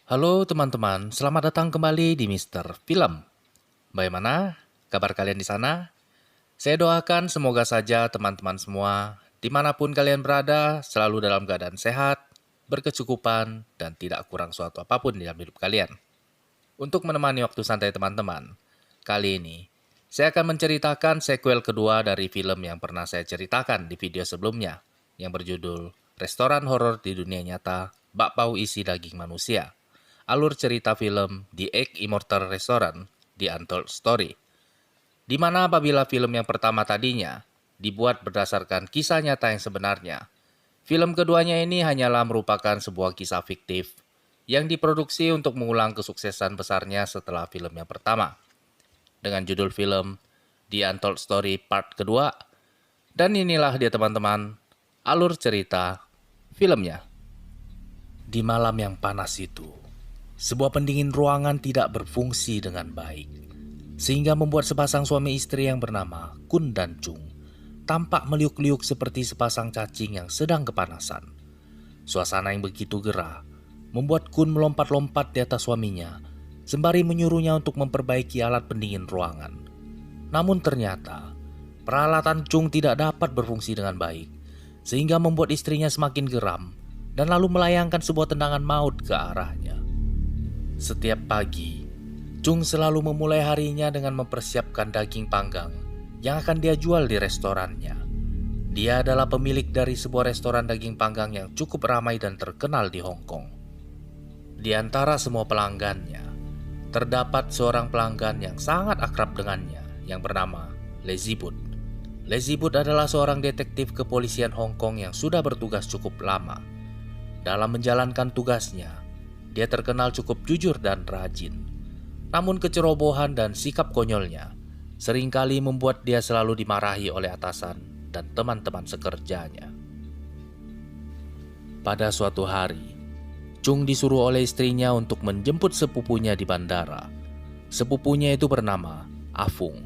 Halo teman-teman, selamat datang kembali di Mister Film. Bagaimana kabar kalian di sana? Saya doakan semoga saja teman-teman semua, dimanapun kalian berada, selalu dalam keadaan sehat, berkecukupan, dan tidak kurang suatu apapun dalam hidup kalian. Untuk menemani waktu santai teman-teman, kali ini saya akan menceritakan sequel kedua dari film yang pernah saya ceritakan di video sebelumnya, yang berjudul Restoran Horor di Dunia Nyata, Bakpao Isi Daging Manusia. Alur cerita film The Egg Immortal Restaurant, The Untold Story, di mana apabila film yang pertama tadinya dibuat berdasarkan kisah nyata yang sebenarnya, film keduanya ini hanyalah merupakan sebuah kisah fiktif yang diproduksi untuk mengulang kesuksesan besarnya setelah film yang pertama, dengan judul film The Untold Story Part kedua. Dan inilah dia teman-teman, alur cerita filmnya. Di malam yang panas itu, sebuah pendingin ruangan tidak berfungsi dengan baik, sehingga membuat sepasang suami istri yang bernama Kun dan Chung tampak meliuk-liuk seperti sepasang cacing yang sedang kepanasan. Suasana yang begitu gerah membuat Kun melompat-lompat di atas suaminya, sembari menyuruhnya untuk memperbaiki alat pendingin ruangan. Namun ternyata, peralatan Chung tidak dapat berfungsi dengan baik, sehingga membuat istrinya semakin geram dan lalu melayangkan sebuah tendangan maut ke arahnya. Setiap pagi, Chung selalu memulai harinya dengan mempersiapkan daging panggang yang akan dia jual di restorannya. Dia adalah pemilik dari sebuah restoran daging panggang yang cukup ramai dan terkenal di Hong Kong. Di antara semua pelanggannya, terdapat seorang pelanggan yang sangat akrab dengannya yang bernama Lazy Boot. Lazy Boot adalah seorang detektif kepolisian Hong Kong yang sudah bertugas cukup lama. Dalam menjalankan tugasnya, dia terkenal cukup jujur dan rajin. Namun kecerobohan dan sikap konyolnya seringkali membuat dia selalu dimarahi oleh atasan dan teman-teman sekerjanya. Pada suatu hari, Chung disuruh oleh istrinya untuk menjemput sepupunya di bandara. Sepupunya itu bernama Afung.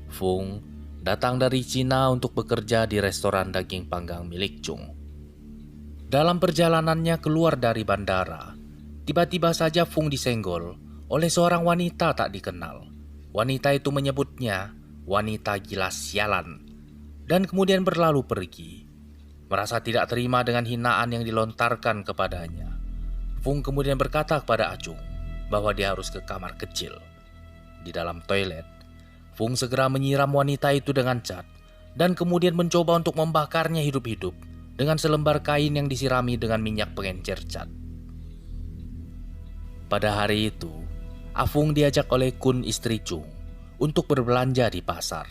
Fung datang dari Cina untuk bekerja di restoran daging panggang milik Chung. Dalam perjalanannya keluar dari bandara, tiba-tiba saja Fung disenggol oleh seorang wanita tak dikenal. Wanita itu menyebutnya wanita gila sialan dan kemudian berlalu pergi. Merasa tidak terima dengan hinaan yang dilontarkan kepadanya, Fung kemudian berkata kepada Acung bahwa dia harus ke kamar kecil. Di dalam toilet, Fung segera menyiram wanita itu dengan cat dan kemudian mencoba untuk membakarnya hidup-hidup dengan selembar kain yang disirami dengan minyak pengencer cat. Pada hari itu, Afung diajak oleh Kun istri Chung untuk berbelanja di pasar.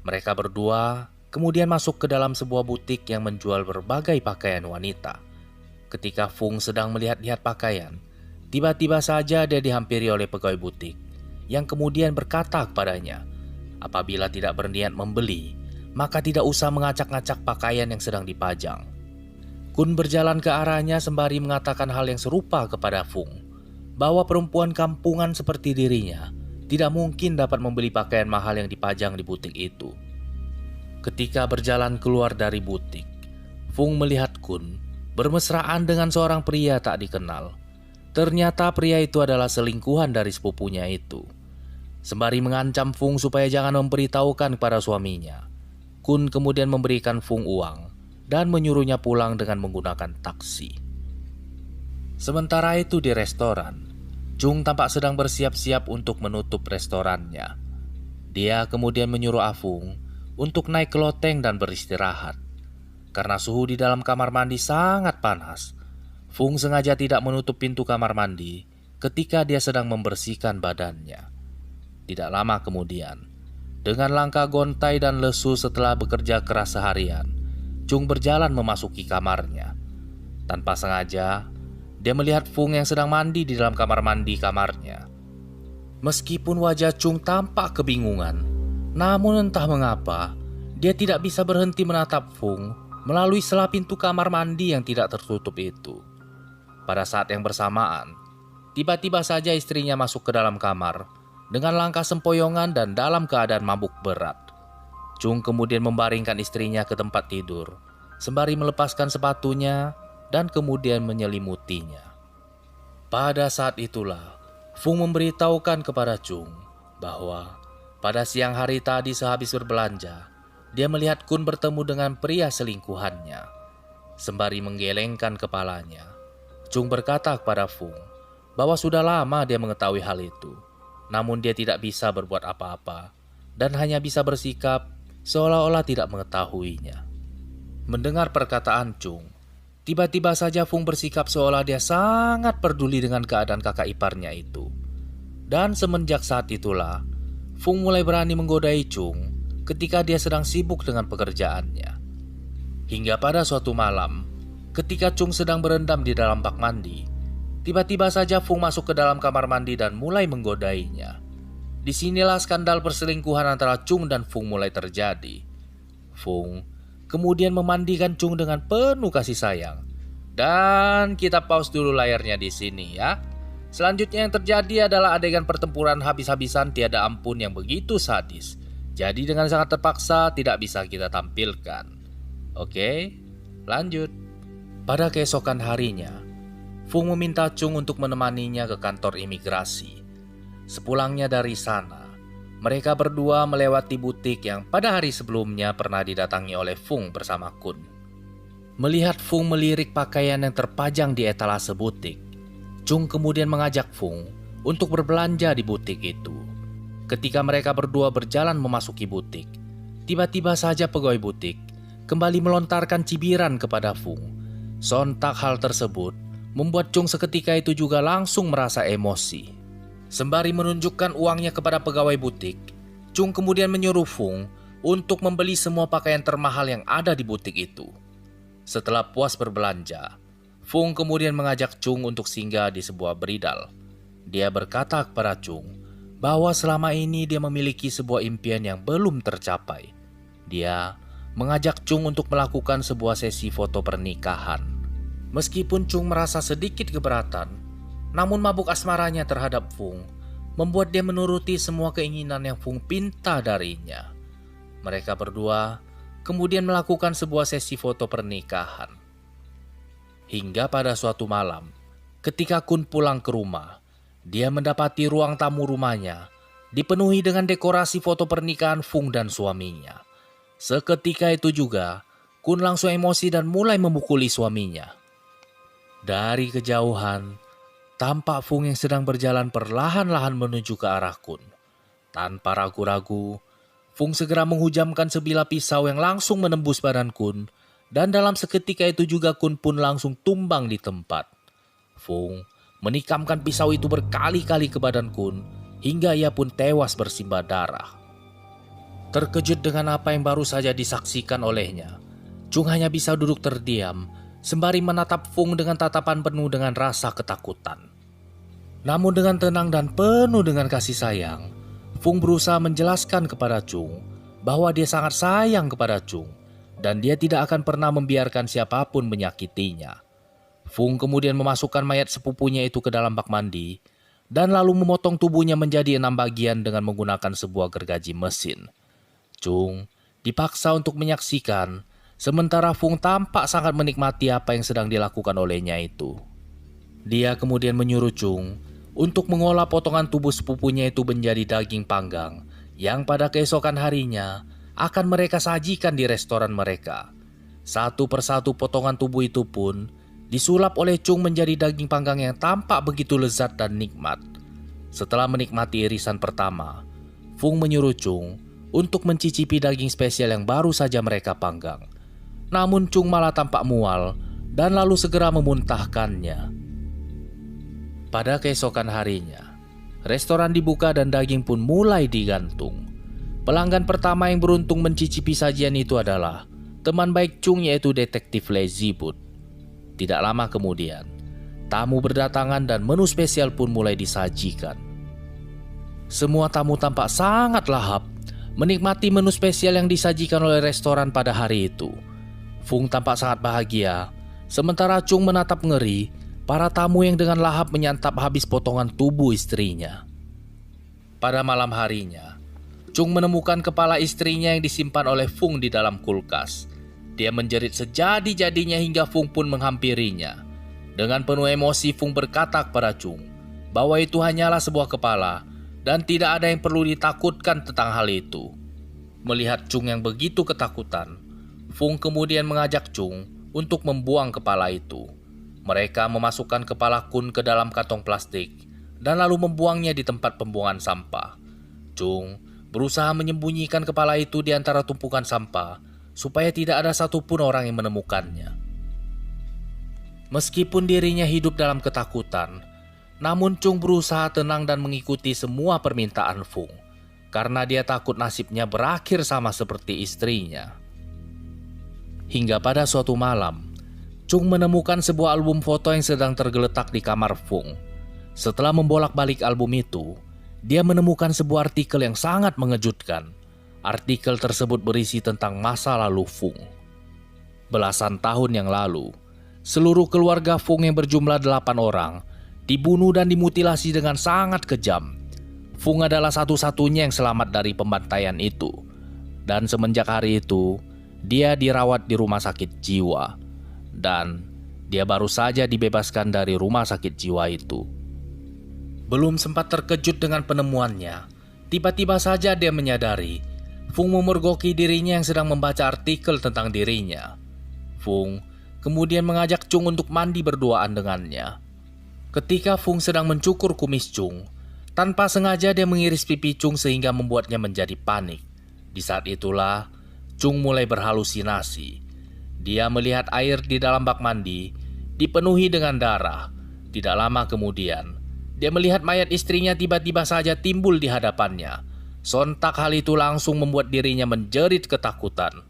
Mereka berdua kemudian masuk ke dalam sebuah butik yang menjual berbagai pakaian wanita. Ketika Fung sedang melihat-lihat pakaian, tiba-tiba saja dia dihampiri oleh pegawai butik yang kemudian berkata kepadanya, apabila tidak berniat membeli, maka tidak usah mengacak-ngacak pakaian yang sedang dipajang. Kun berjalan ke arahnya sembari mengatakan hal yang serupa kepada Fung, bahwa perempuan kampungan seperti dirinya tidak mungkin dapat membeli pakaian mahal yang dipajang di butik itu. Ketika berjalan keluar dari butik, Fung melihat Kun bermesraan dengan seorang pria tak dikenal. Ternyata pria itu adalah selingkuhan dari sepupunya itu. Sembari mengancam Fung supaya jangan memberitahukan kepada suaminya, Kun kemudian memberikan Fung uang dan menyuruhnya pulang dengan menggunakan taksi. Sementara itu di restoran, Chung tampak sedang bersiap-siap untuk menutup restorannya. Dia kemudian menyuruh Afung untuk naik ke loteng dan beristirahat. Karena suhu di dalam kamar mandi sangat panas, Fung sengaja tidak menutup pintu kamar mandi ketika dia sedang membersihkan badannya. Tidak lama kemudian, dengan langkah gontai dan lesu setelah bekerja keras seharian, Chung berjalan memasuki kamarnya. Tanpa sengaja, dia melihat Fung yang sedang mandi di dalam kamar mandi kamarnya. Meskipun wajah Chung tampak kebingungan, namun entah mengapa, dia tidak bisa berhenti menatap Fung melalui sela pintu kamar mandi yang tidak tertutup itu. Pada saat yang bersamaan, tiba-tiba saja istrinya masuk ke dalam kamar dengan langkah sempoyongan dan dalam keadaan mabuk berat. Chung kemudian membaringkan istrinya ke tempat tidur, sembari melepaskan sepatunya dan kemudian menyelimutinya. Pada saat itulah, Fung memberitahukan kepada Chung bahwa pada siang hari tadi sehabis berbelanja, dia melihat Kun bertemu dengan pria selingkuhannya. Sembari menggelengkan kepalanya, Chung berkata kepada Fung bahwa sudah lama dia mengetahui hal itu, namun dia tidak bisa berbuat apa-apa dan hanya bisa bersikap seolah-olah tidak mengetahuinya. Mendengar perkataan Chung, tiba-tiba saja Fung bersikap seolah dia sangat peduli dengan keadaan kakak iparnya itu. Dan semenjak saat itulah, Fung mulai berani menggodai Chung ketika dia sedang sibuk dengan pekerjaannya. Hingga pada suatu malam, ketika Chung sedang berendam di dalam bak mandi, tiba-tiba saja Fung masuk ke dalam kamar mandi dan mulai menggodainya. Disinilah skandal perselingkuhan antara Chung dan Fung mulai terjadi. Fung kemudian memandikan Chung dengan penuh kasih sayang. Dan kita pause dulu layarnya di sini ya. Selanjutnya yang terjadi adalah adegan pertempuran habis-habisan tiada ampun yang begitu sadis. Jadi dengan sangat terpaksa tidak bisa kita tampilkan. Oke, lanjut. Pada keesokan harinya, Fung meminta Chung untuk menemaninya ke kantor imigrasi. Sepulangnya dari sana, mereka berdua melewati butik yang pada hari sebelumnya pernah didatangi oleh Fung bersama Kun. Melihat Fung melirik pakaian yang terpajang di etalase butik, Chung kemudian mengajak Fung untuk berbelanja di butik itu. Ketika mereka berdua berjalan memasuki butik, tiba-tiba saja pegawai butik kembali melontarkan cibiran kepada Fung. Sontak hal tersebut membuat Chung seketika itu juga langsung merasa emosi. Sembari menunjukkan uangnya kepada pegawai butik, Chung kemudian menyuruh Fung untuk membeli semua pakaian termahal yang ada di butik itu. Setelah puas berbelanja, Fung kemudian mengajak Chung untuk singgah di sebuah beridal. Dia berkata kepada Chung bahwa selama ini dia memiliki sebuah impian yang belum tercapai. Dia mengajak Chung untuk melakukan sebuah sesi foto pernikahan. Meskipun Chung merasa sedikit keberatan, namun mabuk asmaranya terhadap Fung membuat dia menuruti semua keinginan yang Fung pinta darinya. Mereka berdua kemudian melakukan sebuah sesi foto pernikahan. Hingga pada suatu malam, ketika Kun pulang ke rumah, dia mendapati ruang tamu rumahnya dipenuhi dengan dekorasi foto pernikahan Fung dan suaminya. Seketika itu juga, Kun langsung emosi dan mulai memukuli suaminya. Dari kejauhan, tampak Fung yang sedang berjalan perlahan-lahan menuju ke arah Kun. Tanpa ragu-ragu, Fung segera menghujamkan sebilah pisau yang langsung menembus badan Kun, dan dalam seketika itu juga Kun pun langsung tumbang di tempat. Fung menikamkan pisau itu berkali-kali ke badan Kun, hingga ia pun tewas bersimbah darah. Terkejut dengan apa yang baru saja disaksikan olehnya, Chung hanya bisa duduk terdiam, sembari menatap Fung dengan tatapan penuh dengan rasa ketakutan. Namun dengan tenang dan penuh dengan kasih sayang, Fung berusaha menjelaskan kepada Chung bahwa dia sangat sayang kepada Chung dan dia tidak akan pernah membiarkan siapapun menyakitinya. Fung kemudian memasukkan mayat sepupunya itu ke dalam bak mandi dan lalu memotong tubuhnya menjadi 6 bagian dengan menggunakan sebuah gergaji mesin. Chung dipaksa untuk menyaksikan, sementara Fung tampak sangat menikmati apa yang sedang dilakukan olehnya itu. Dia kemudian menyuruh Chung untuk mengolah potongan tubuh sepupunya itu menjadi daging panggang yang pada keesokan harinya akan mereka sajikan di restoran mereka. Satu persatu potongan tubuh itu pun disulap oleh Chung menjadi daging panggang yang tampak begitu lezat dan nikmat. Setelah menikmati irisan pertama, Fung menyuruh Chung untuk mencicipi daging spesial yang baru saja mereka panggang. Namun Chung malah tampak mual dan lalu segera memuntahkannya. Pada keesokan harinya, restoran dibuka dan daging pun mulai digantung. Pelanggan pertama yang beruntung mencicipi sajian itu adalah teman baik Chung, yaitu detektif Lezibut. Tidak lama kemudian, tamu berdatangan dan menu spesial pun mulai disajikan. Semua tamu tampak sangat lahap menikmati menu spesial yang disajikan oleh restoran pada hari itu. Fung tampak sangat bahagia, sementara Chung menatap ngeri para tamu yang dengan lahap menyantap habis potongan tubuh istrinya. Pada malam harinya, Chung menemukan kepala istrinya yang disimpan oleh Fung di dalam kulkas. Dia menjerit sejadi-jadinya hingga Fung pun menghampirinya. Dengan penuh emosi, Fung berkata kepada Chung bahwa itu hanyalah sebuah kepala dan tidak ada yang perlu ditakutkan tentang hal itu. Melihat Chung yang begitu ketakutan, Fung kemudian mengajak Chung untuk membuang kepala itu. Mereka memasukkan kepala Kun ke dalam kantong plastik dan lalu membuangnya di tempat pembuangan sampah. Chung berusaha menyembunyikan kepala itu di antara tumpukan sampah supaya tidak ada satupun orang yang menemukannya. Meskipun dirinya hidup dalam ketakutan, namun Chung berusaha tenang dan mengikuti semua permintaan Fung karena dia takut nasibnya berakhir sama seperti istrinya. Hingga pada suatu malam, Chung menemukan sebuah album foto yang sedang tergeletak di kamar Fung. Setelah membolak-balik album itu, dia menemukan sebuah artikel yang sangat mengejutkan. Artikel tersebut berisi tentang masa lalu Fung. Belasan tahun yang lalu, seluruh keluarga Fung yang berjumlah 8 orang dibunuh dan dimutilasi dengan sangat kejam. Fung adalah satu-satunya yang selamat dari pembantaian itu. Dan semenjak hari itu, dia dirawat di rumah sakit jiwa. Dan dia baru saja dibebaskan dari rumah sakit jiwa itu. Belum sempat terkejut dengan penemuannya, tiba-tiba saja dia menyadari Fung memergoki dirinya yang sedang membaca artikel tentang dirinya. Fung kemudian mengajak Chung untuk mandi berduaan dengannya. Ketika Fung sedang mencukur kumis Chung, tanpa sengaja dia mengiris pipi Chung sehingga membuatnya menjadi panik. Di saat itulah, Chung mulai berhalusinasi. Dia melihat air di dalam bak mandi dipenuhi dengan darah. Tidak lama kemudian, dia melihat mayat istrinya tiba-tiba saja timbul di hadapannya. Sontak hal itu langsung membuat dirinya menjerit ketakutan.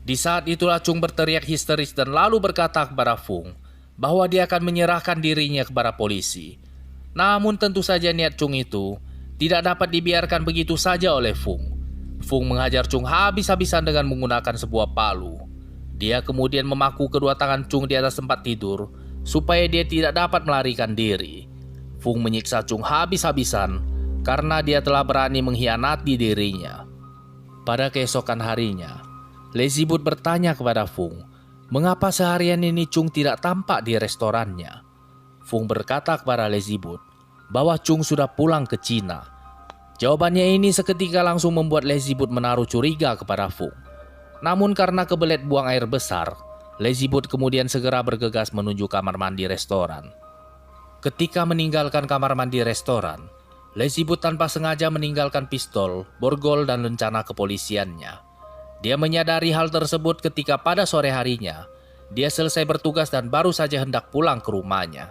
Di saat itulah Chung berteriak histeris dan lalu berkata kepada Fung bahwa dia akan menyerahkan dirinya kepada polisi. Namun tentu saja niat Chung itu tidak dapat dibiarkan begitu saja oleh Fung. Fung menghajar Chung habis-habisan dengan menggunakan sebuah palu. Dia kemudian memaku kedua tangan Chung di atas tempat tidur supaya dia tidak dapat melarikan diri. Fung menyiksa Chung habis-habisan karena dia telah berani mengkhianati dirinya. Pada keesokan harinya, Lezibut bertanya kepada Fung, mengapa seharian ini Chung tidak tampak di restorannya. Fung berkata kepada Lezibut bahwa Chung sudah pulang ke Cina. Jawabannya ini seketika langsung membuat Lezibut menaruh curiga kepada Fung. Namun karena kebelet buang air besar, Lezibut kemudian segera bergegas menuju kamar mandi restoran. Ketika meninggalkan kamar mandi restoran, Lezibut tanpa sengaja meninggalkan pistol, borgol, dan lencana kepolisiannya. Dia menyadari hal tersebut ketika pada sore harinya, dia selesai bertugas dan baru saja hendak pulang ke rumahnya.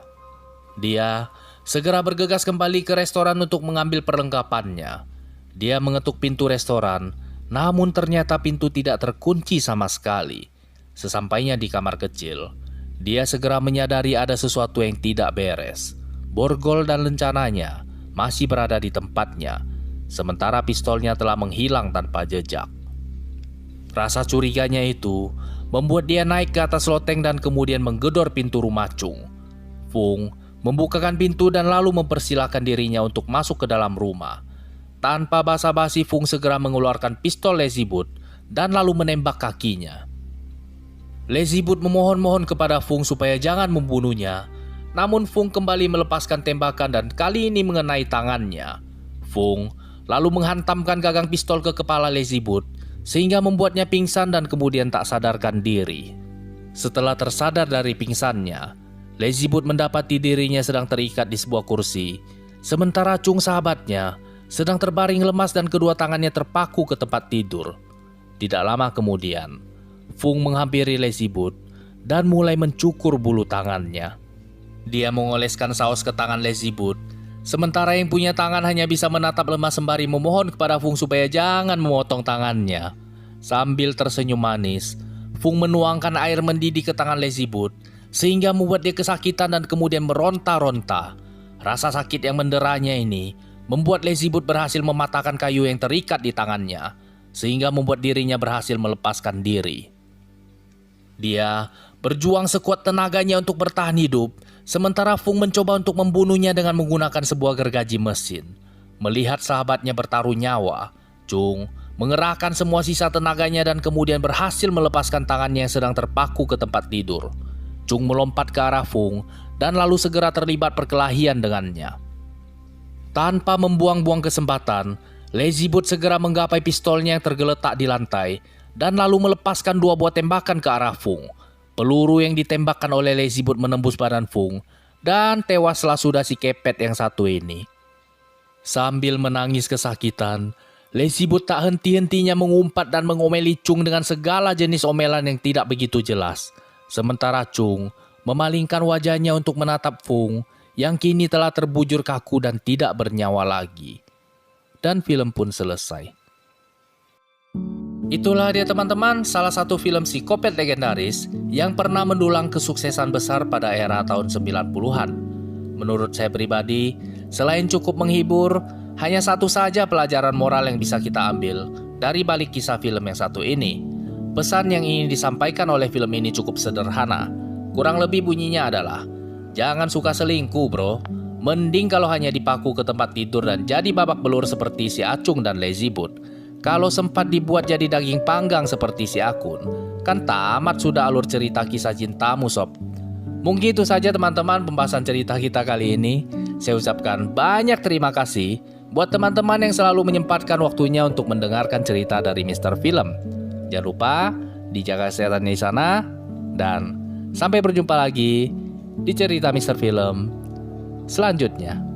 Dia segera bergegas kembali ke restoran untuk mengambil perlengkapannya. Dia mengetuk pintu restoran, namun ternyata pintu tidak terkunci sama sekali. Sesampainya di kamar kecil, dia segera menyadari ada sesuatu yang tidak beres. Borgol dan lencananya masih berada di tempatnya, sementara pistolnya telah menghilang tanpa jejak. Rasa curiganya itu membuat dia naik ke atas loteng dan kemudian menggedor pintu rumah Chung. Fung membukakan pintu dan lalu mempersilahkan dirinya untuk masuk ke dalam rumah. Tanpa basa-basi, Fung segera mengeluarkan pistol Lezibut dan lalu menembak kakinya. Lezibut memohon-mohon kepada Fung supaya jangan membunuhnya. Namun Fung kembali melepaskan tembakan dan kali ini mengenai tangannya. Fung lalu menghantamkan gagang pistol ke kepala Lezibut sehingga membuatnya pingsan dan kemudian tak sadarkan diri. Setelah tersadar dari pingsannya, Lezibut mendapati dirinya sedang terikat di sebuah kursi, sementara Chung sahabatnya sedang terbaring lemas dan kedua tangannya terpaku ke tempat tidur. Tidak lama kemudian, Fung menghampiri Lezibut dan mulai mencukur bulu tangannya. Dia mengoleskan saus ke tangan Lezibut, sementara yang punya tangan hanya bisa menatap lemas sembari memohon kepada Fung supaya jangan memotong tangannya. Sambil tersenyum manis, Fung menuangkan air mendidih ke tangan Lezibut sehingga membuat dia kesakitan dan kemudian meronta-ronta. Rasa sakit yang menderanya ini membuat Lezibut berhasil mematahkan kayu yang terikat di tangannya, sehingga membuat dirinya berhasil melepaskan diri. Dia berjuang sekuat tenaganya untuk bertahan hidup, sementara Fung mencoba untuk membunuhnya dengan menggunakan sebuah gergaji mesin. Melihat sahabatnya bertaruh nyawa, Chung mengerahkan semua sisa tenaganya dan kemudian berhasil melepaskan tangannya yang sedang terpaku ke tempat tidur. Chung melompat ke arah Fung dan lalu segera terlibat perkelahian dengannya. Tanpa membuang-buang kesempatan, Lazy Boot segera menggapai pistolnya yang tergeletak di lantai dan lalu melepaskan 2 buah tembakan ke arah Fung. Peluru yang ditembakkan oleh Lazy Boot menembus badan Fung dan tewaslah sudah si kepet yang satu ini. Sambil menangis kesakitan, Lazy Boot tak henti-hentinya mengumpat dan mengomeli Chung dengan segala jenis omelan yang tidak begitu jelas. Sementara Chung memalingkan wajahnya untuk menatap Fung yang kini telah terbujur kaku dan tidak bernyawa lagi. Dan film pun selesai. Itulah dia teman-teman, salah satu film psikopat legendaris yang pernah mendulang kesuksesan besar pada era tahun 90-an. Menurut saya pribadi, selain cukup menghibur, hanya satu saja pelajaran moral yang bisa kita ambil dari balik kisah film yang satu ini. Pesan yang ingin disampaikan oleh film ini cukup sederhana. Kurang lebih bunyinya adalah, jangan suka selingkuh bro. Mending kalau hanya dipaku ke tempat tidur dan jadi babak belur seperti si Acung dan Lazy Boot. Kalau sempat dibuat jadi daging panggang seperti si Akun, kan tamat sudah alur cerita kisah cintamu sob. Mungkin itu saja teman-teman pembahasan cerita kita kali ini. Saya ucapkan banyak terima kasih buat teman-teman yang selalu menyempatkan waktunya untuk mendengarkan cerita dari Mr. Film. Jangan lupa dijaga kesehatan di sana dan sampai berjumpa lagi di cerita Mr. Film selanjutnya.